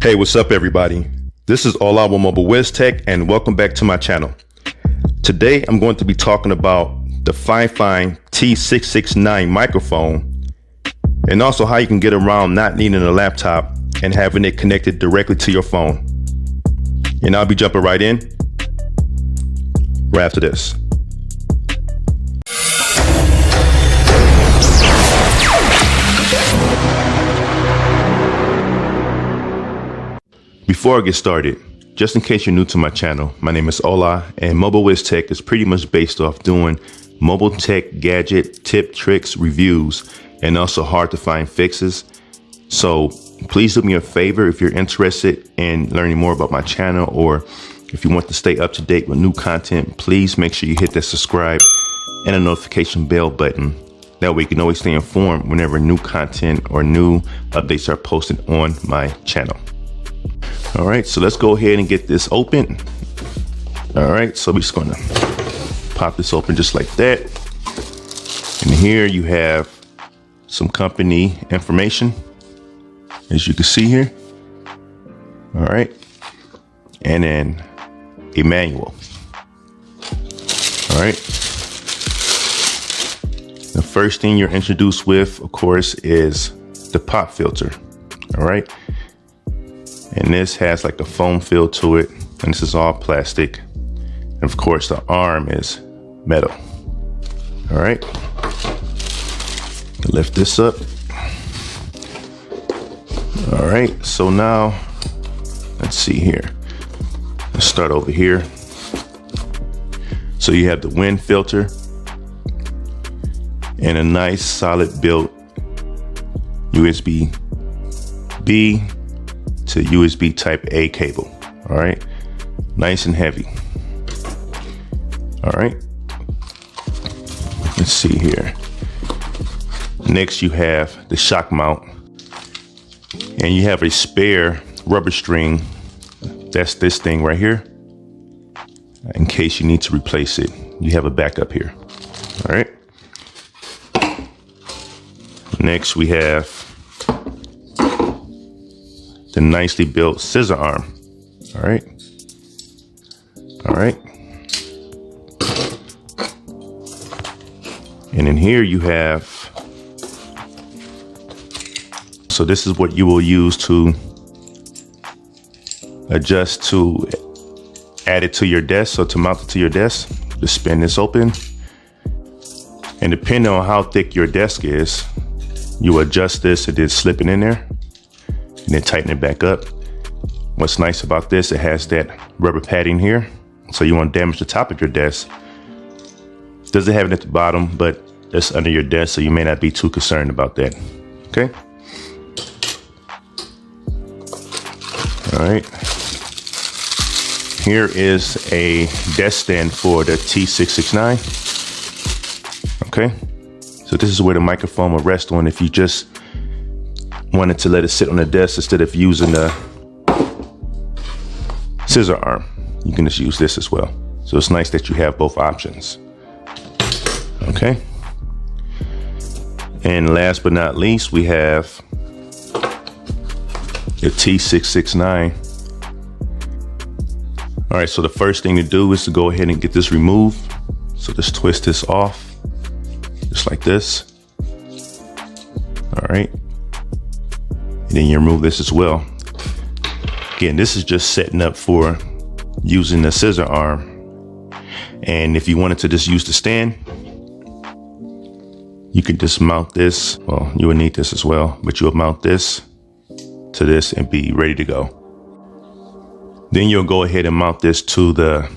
Hey, what's up everybody? This is All Out with Mobile WizTech and welcome back to my channel. Today I'm going to be talking about the FiFine T669 microphone and also how you can get around not needing a laptop and having it connected directly to your phone. And I'll be jumping right in right after this. Before I get started, just in case you're new to my channel, my name is Ola, and Mobile WizTech is pretty much based off doing mobile tech gadget tip, tricks, reviews, and also hard to find fixes. So please do me a favor if you're interested in learning more about my channel, or if you want to stay up to date with new content, please make sure you hit that subscribe and a notification bell button. That way you can always stay informed whenever new content or new updates are posted on my channel. All right, so let's go ahead and get this open. All right, so we're just gonna pop this open just like that. And here you have some company information, as you can see here. All right, and then a manual. All right. The first thing you're introduced with, of course, is the pop filter. All right. And this has like a foam feel to it, and this is all plastic. And of course the arm is metal. All right, lift this up. All right, so now let's see here. Let's start over here. So you have the wind filter and a nice solid built USB-B to USB type A cable. All right, nice and heavy. All right, let's see here. Next you have the shock mount, and you have a spare rubber string. That's this thing right here, in case you need to replace it. You have a backup here. All right, next we have the nicely built scissor arm. All right. All right. And in here you have, so this is what you will use to adjust to add it to your desk. So to mount it to your desk, just spin this open. And depending on how thick your desk is, you adjust this and then slip it in there, and then tighten it back up. What's nice about this, it has that rubber padding here, so you won't damage the top of your desk. Doesn't have it at the bottom, but it's under your desk, so you may not be too concerned about that. Okay. All right. Here is a desk stand for the T669. Okay. So this is where the microphone will rest on if you just wanted to let it sit on the desk instead of using the scissor arm. You can just use this as well. So it's nice that you have both options. Okay. And last but not least, we have the T669. All right, so the first thing to do is to go ahead and get this removed. So just twist this off, just like this. All right. And then you remove this as well. Again, this is just setting up for using the scissor arm. And if you wanted to just use the stand, you could just mount this. Well, you would need this as well, but you'll mount this to this and be ready to go. Then you'll go ahead and mount this to the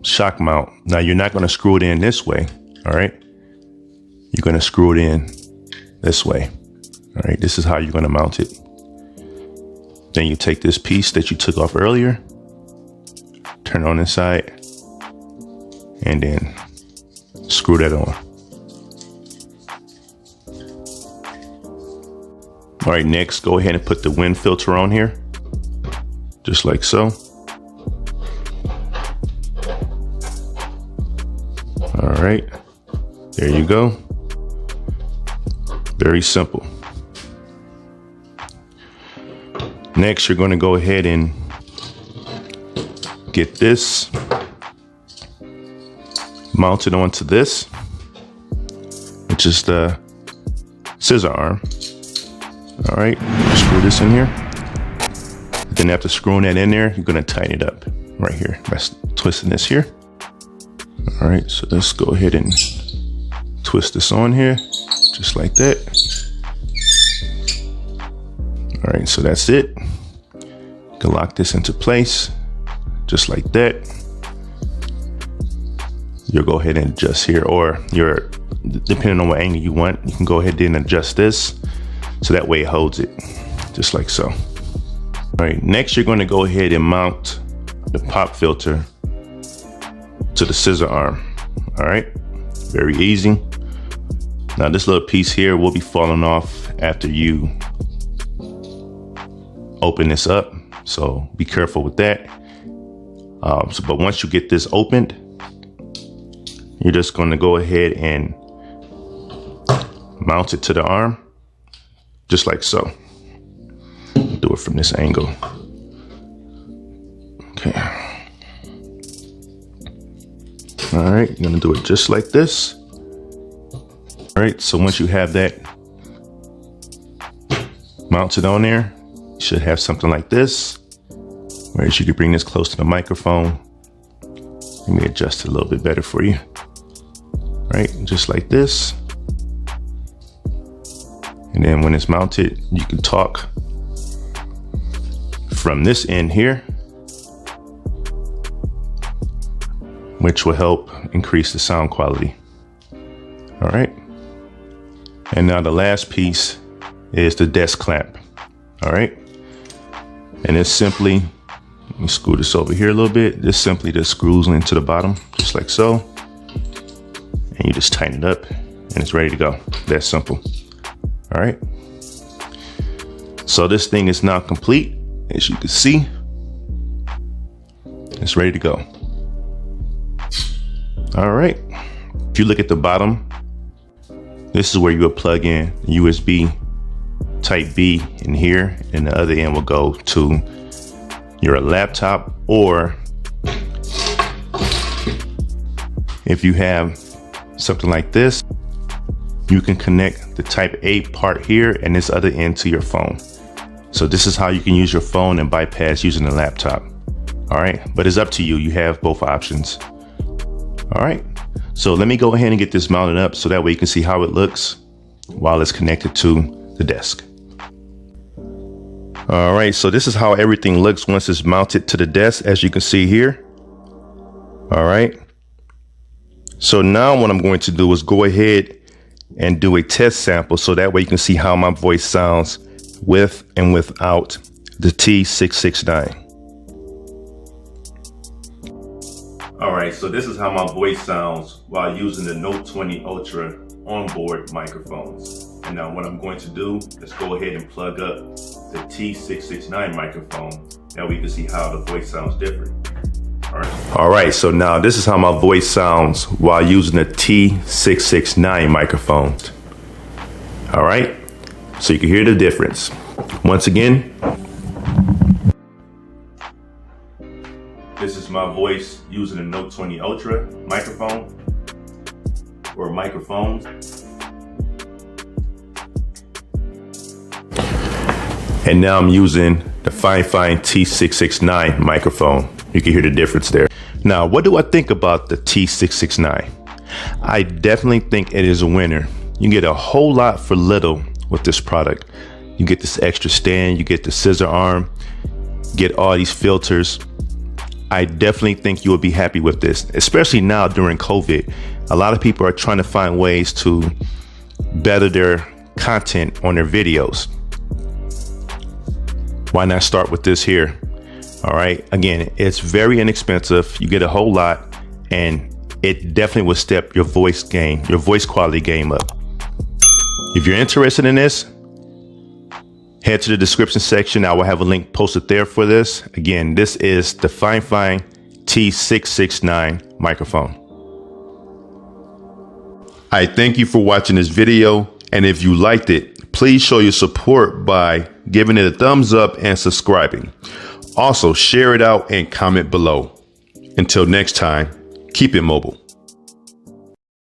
shock mount. Now you're not going to screw it in this way. All right. You're going to screw it in this way. All right. This is how you're going to mount it. Then you take this piece that you took off earlier, turn it on inside, and then screw that on. All right, next, go ahead and put the wind filter on here, just like so. All right, there you go. Very simple. Next, you're going to go ahead and get this mounted onto this, which is the scissor arm. All right, screw this in here. Then after screwing that in there, you're going to tighten it up right here by twisting this here. All right, so let's go ahead and twist this on here, just like that. All right, so that's it. You can lock this into place, just like that. You'll go ahead and adjust here, or depending on what angle you want, you can go ahead and adjust this, so that way it holds it, just like so. All right, next you're going to go ahead and mount the pop filter to the scissor arm. All right, very easy. Now this little piece here will be falling off after you open this up, so be careful with that. But once you get this opened, you're just going to go ahead and mount it to the arm, just like so. Do it from this angle. Okay. All right, you're gonna do it just like this. All right, so once you have that mounted on there, you should have something like this, whereas you can bring this close to the microphone. Let me adjust it a little bit better for you. All right, just like this. And then when it's mounted, you can talk from this end here, which will help increase the sound quality. All right. And now the last piece is the desk clamp. All right. And it's simply, let me screw this over here a little bit. This simply just screws into the bottom, just like so. And you just tighten it up and it's ready to go. That simple. All right. So this thing is now complete. As you can see, it's ready to go. All right. If you look at the bottom, this is where you would plug in USB type B in here, and the other end will go to your laptop, or if you have something like this, you can connect the type A part here and this other end to your phone. So this is how you can use your phone and bypass using the laptop. All right, but it's up to you. You have both options. All right, so let me go ahead and get this mounted up so that way you can see how it looks while it's connected to the desk. All right, so this is how everything looks once it's mounted to the desk, as you can see here. All right, so now what I'm going to do is go ahead and do a test sample so that way you can see how my voice sounds with and without the T669. All right, so this is how my voice sounds while using the Note 20 Ultra onboard microphones. And now what I'm going to do is go ahead and plug up the T669 microphone. Now we can see how the voice sounds different. All right, so now this is how my voice sounds while using the T669 microphone. All right, so you can hear the difference. Once again, this is my voice using the Note 20 Ultra microphone or microphone. And now I'm using the FiFine T669 microphone. You can hear the difference there. Now, what do I think about the T669? I definitely think it is a winner. You get a whole lot for little with this product. You get this extra stand, you get the scissor arm, get all these filters. I definitely think you will be happy with this, especially now during COVID. A lot of people are trying to find ways to better their content on their videos. Why not start with this here? All right, again, it's very inexpensive. You get a whole lot, and it definitely will step your voice game, your voice quality game up. If you're interested in this, head to the description section. I will have a link posted there for this. Again, this is the FiFine T669 microphone. I thank you for watching this video, and if you liked it, please show your support by giving it a thumbs up, and subscribing. Also, share it out and comment below. Until next time, keep it mobile.